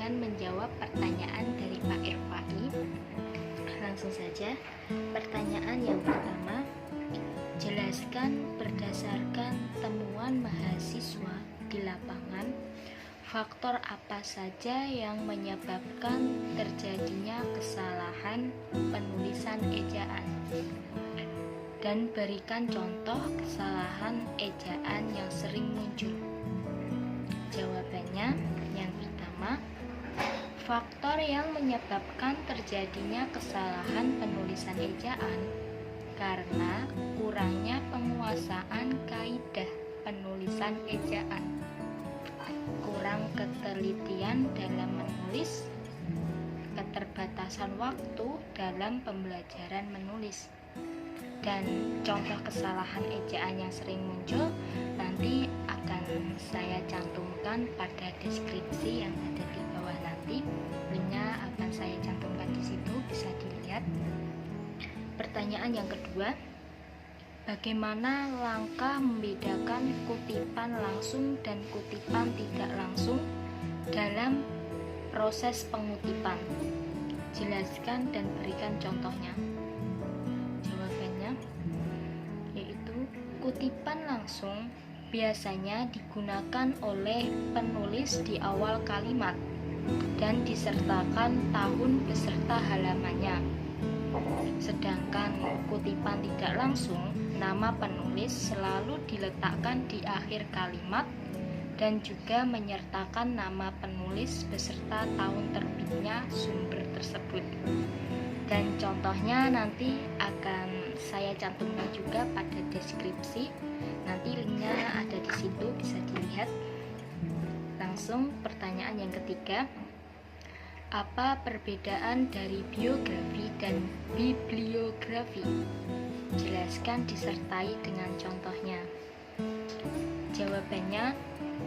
dengan menjawab pertanyaan dari Pak Irfai. Langsung saja, pertanyaan yang pertama, jelaskan berdasarkan temuan mahasiswa di lapangan faktor apa saja yang menyebabkan terjadinya kesalahan penulisan ejaan, dan berikan contoh kesalahan ejaan yang sering muncul. Jawabannya, yang pertama, faktor yang menyebabkan terjadinya kesalahan penulisan ejaan karena kurangnya penguasaan kaidah penulisan ejaan, kurang ketelitian dalam menulis, keterbatasan waktu dalam pembelajaran menulis. Dan contoh kesalahan ejaan yang sering muncul nanti akan saya cantumkan pada deskripsi yang ada di bawah nanti. Linknya akan saya cantumkan di situ, bisa dilihat. Pertanyaan yang kedua, bagaimana langkah membedakan kutipan langsung dan kutipan tidak langsung dalam proses pengutipan? Jelaskan dan berikan contohnya. Jawabannya yaitu kutipan langsung biasanya digunakan oleh penulis di awal kalimat dan disertakan tahun beserta halamannya. Sedangkan kutipan tidak langsung, nama penulis selalu diletakkan di akhir kalimat dan juga menyertakan nama penulis beserta tahun terbitnya sumber tersebut. Dan contohnya nanti akan saya cantumkan juga pada deskripsi. Nanti linknya ada di situ, bisa dilihat. Langsung pertanyaan yang ketiga, apa perbedaan dari biografi dan bibliografi? Jelaskan disertai dengan contohnya. Jawabannya,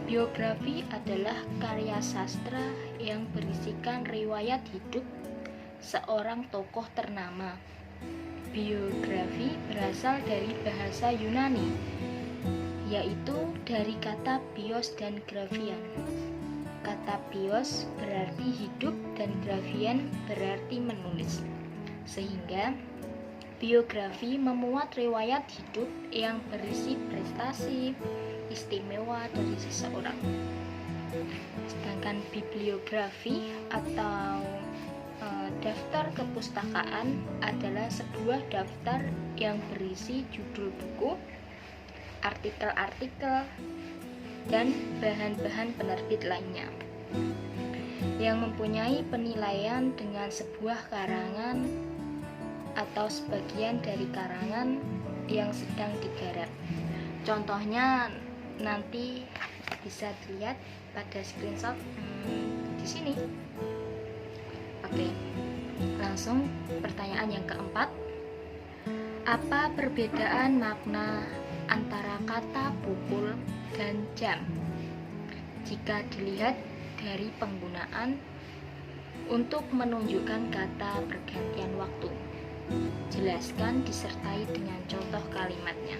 biografi adalah karya sastra yang berisikan riwayat hidup seorang tokoh ternama. Biografi berasal dari bahasa Yunani, yaitu dari kata bios dan grafian. Kata bios berarti hidup dan grafian berarti menulis. Sehingga biografi memuat riwayat hidup yang berisi prestasi istimewa dari seseorang. Sedangkan bibliografi atau daftar kepustakaan adalah sebuah daftar yang berisi judul buku, artikel-artikel, dan bahan-bahan penerbit lainnya yang mempunyai penilaian dengan sebuah karangan atau sebagian dari karangan yang sedang digarap. Contohnya nanti bisa dilihat pada screenshot di sini. Oke, langsung pertanyaan yang keempat, apa perbedaan makna antara kata pukul dan jam jika dilihat dari penggunaan untuk menunjukkan kata pergantian waktu? Jelaskan disertai dengan contoh kalimatnya.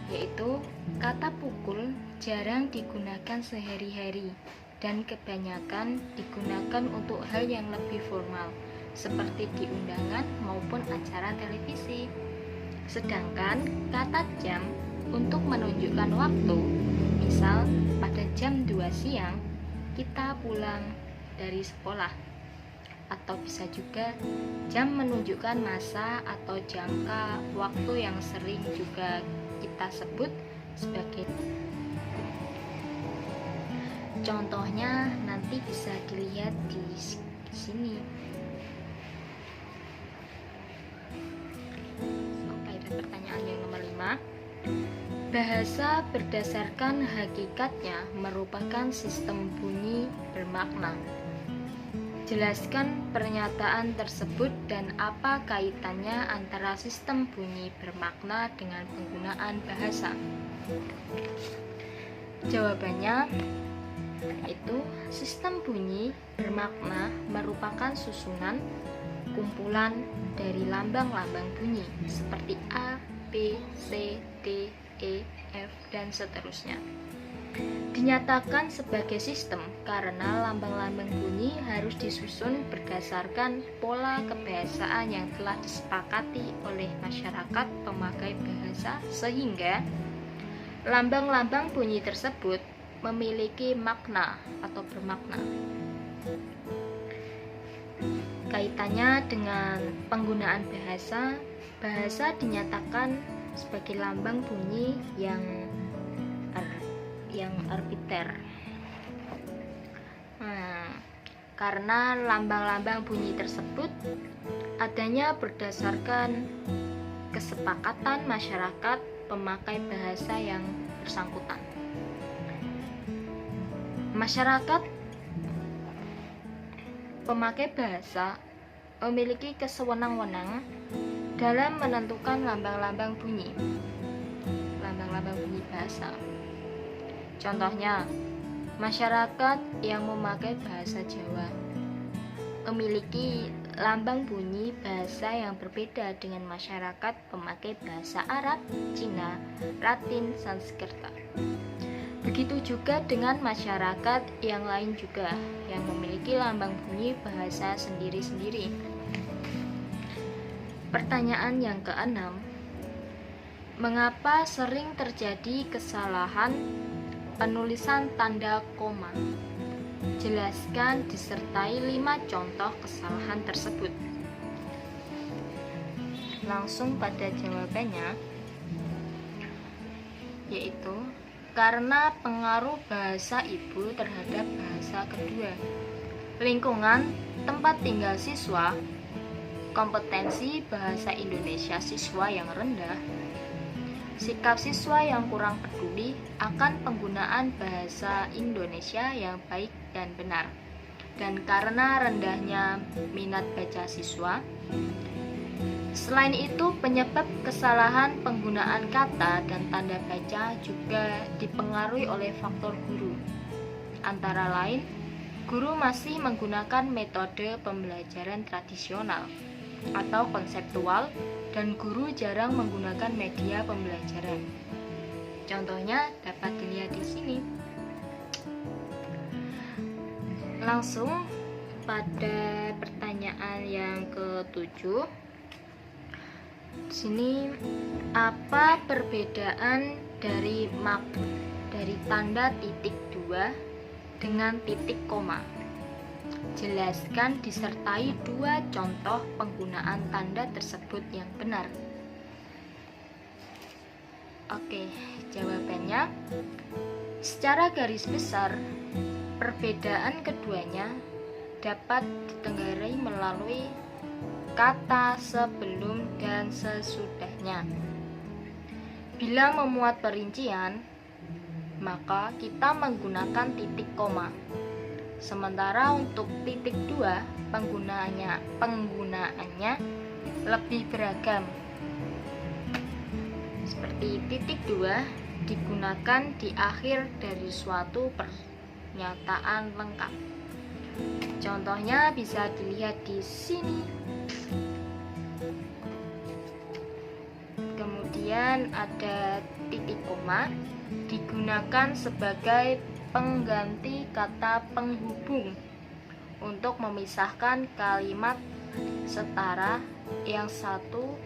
Yaitu kata pukul jarang digunakan sehari-hari dan kebanyakan digunakan untuk hal yang lebih formal seperti di undangan maupun acara televisi. Sedangkan kata jam untuk menunjukkan waktu, misal pada jam 2 siang kita pulang dari sekolah, atau bisa juga jam menunjukkan masa atau jangka waktu yang sering juga kita sebut sebagai. Contohnya nanti bisa dilihat di sini. Pertanyaan yang nomor 5, bahasa berdasarkan hakikatnya merupakan sistem bunyi bermakna. Jelaskan pernyataan tersebut dan apa kaitannya antara sistem bunyi bermakna dengan penggunaan bahasa. Jawabannya itu sistem bunyi bermakna merupakan susunan kumpulan dari lambang-lambang bunyi seperti A, B, C, D, E, F, dan seterusnya. Dinyatakan sebagai sistem karena lambang-lambang bunyi harus disusun berdasarkan pola kebahasaan yang telah disepakati oleh masyarakat pemakai bahasa, sehingga lambang-lambang bunyi tersebut memiliki makna atau bermakna. Kaitannya dengan penggunaan bahasa, bahasa dinyatakan sebagai lambang bunyi yang arbiter. Karena lambang-lambang bunyi tersebut adanya berdasarkan kesepakatan masyarakat pemakai bahasa yang bersangkutan. Masyarakat pemakai bahasa memiliki kesewenang-wenang dalam menentukan lambang-lambang bunyi bahasa. Contohnya, masyarakat yang memakai bahasa Jawa memiliki lambang bunyi bahasa yang berbeda dengan masyarakat pemakai bahasa Arab, Cina, Latin, Sanskerta. Begitu juga dengan masyarakat yang lain juga yang memiliki lambang bunyi bahasa sendiri-sendiri. Pertanyaan yang keenam, mengapa sering terjadi kesalahan penulisan tanda koma? Jelaskan disertai 5 contoh kesalahan tersebut. Langsung pada jawabannya, yaitu karena pengaruh bahasa ibu terhadap bahasa kedua, lingkungan tempat tinggal siswa, kompetensi bahasa Indonesia siswa yang rendah, sikap siswa yang kurang peduli akan penggunaan bahasa Indonesia yang baik dan benar, dan karena rendahnya minat baca siswa. Selain itu, penyebab kesalahan penggunaan kata dan tanda baca juga dipengaruhi oleh faktor guru. Antara lain, guru masih menggunakan metode pembelajaran tradisional atau konseptual, dan guru jarang menggunakan media pembelajaran. Contohnya dapat dilihat di sini. Langsung pada pertanyaan yang ke-7. Di sini, apa perbedaan dari tanda titik 2 dengan titik koma? Jelaskan disertai 2 contoh penggunaan tanda tersebut yang benar. Oke, jawabannya secara garis besar perbedaan keduanya dapat ditenggarai melalui kata sebelum dan sesudahnya. Bila memuat perincian, maka kita menggunakan titik koma. Sementara untuk titik 2 penggunaannya lebih beragam. Seperti titik 2 digunakan di akhir dari suatu pernyataan lengkap. Contohnya bisa dilihat di sini. Kemudian ada titik koma digunakan sebagai pengganti kata penghubung untuk memisahkan kalimat setara yang satu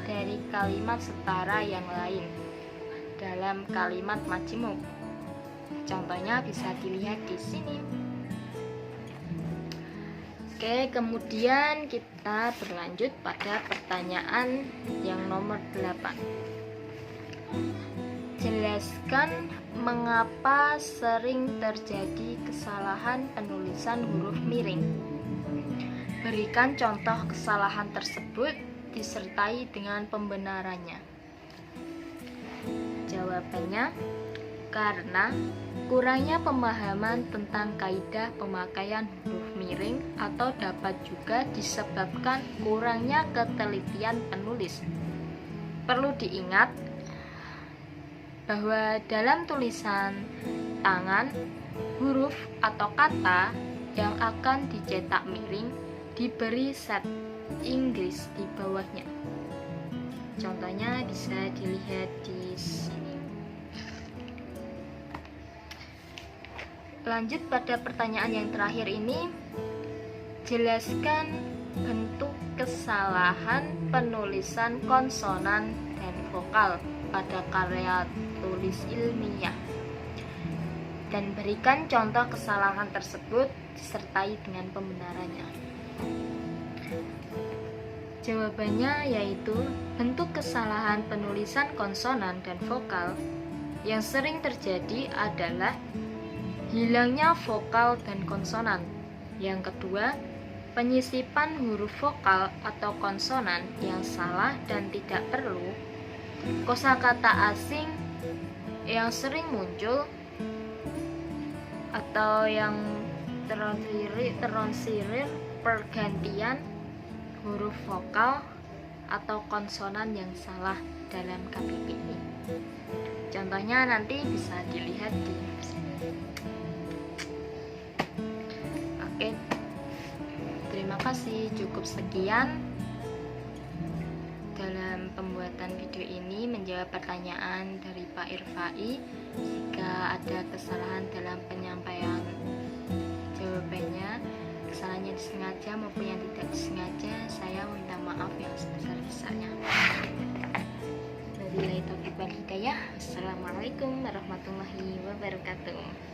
dari kalimat setara yang lain dalam kalimat majemuk. Contohnya bisa dilihat di sini. Oke, kemudian kita berlanjut pada pertanyaan yang nomor 8. Jelaskan mengapa sering terjadi kesalahan penulisan huruf miring. Berikan contoh kesalahan tersebut disertai dengan pembenarannya. Jawabannya, karena kurangnya pemahaman tentang kaidah pemakaian huruf miring, atau dapat juga disebabkan kurangnya ketelitian penulis. Perlu diingat bahwa dalam tulisan tangan, huruf atau kata yang akan dicetak miring diberi set Inggris di bawahnya. Contohnya bisa dilihat di sini. Lanjut pada pertanyaan yang terakhir ini, jelaskan bentuk kesalahan penulisan konsonan dan vokal pada karya tulis ilmiah, dan berikan contoh kesalahan tersebut disertai dengan pembenarannya. Jawabannya yaitu bentuk kesalahan penulisan konsonan dan vokal yang sering terjadi adalah hilangnya vokal dan konsonan. Yang kedua, penyisipan huruf vokal atau konsonan yang salah dan tidak perlu. Kosakata asing yang sering muncul atau yang tersirir pergantian huruf vokal atau konsonan yang salah dalam KBBI. Contohnya nanti bisa dilihat di sini. Oke, terima kasih. Cukup sekian dalam pembuatan video ini menjawab pertanyaan dari Pak Irfai. Jika ada kesalahan dalam penyampaian jawabannya, kesalahannya disengaja maupun yang tidak disengaja, saya minta maaf yang sebesar-besarnya. Wabillahi taufiq wal hidayah. Assalamualaikum warahmatullahi wabarakatuh.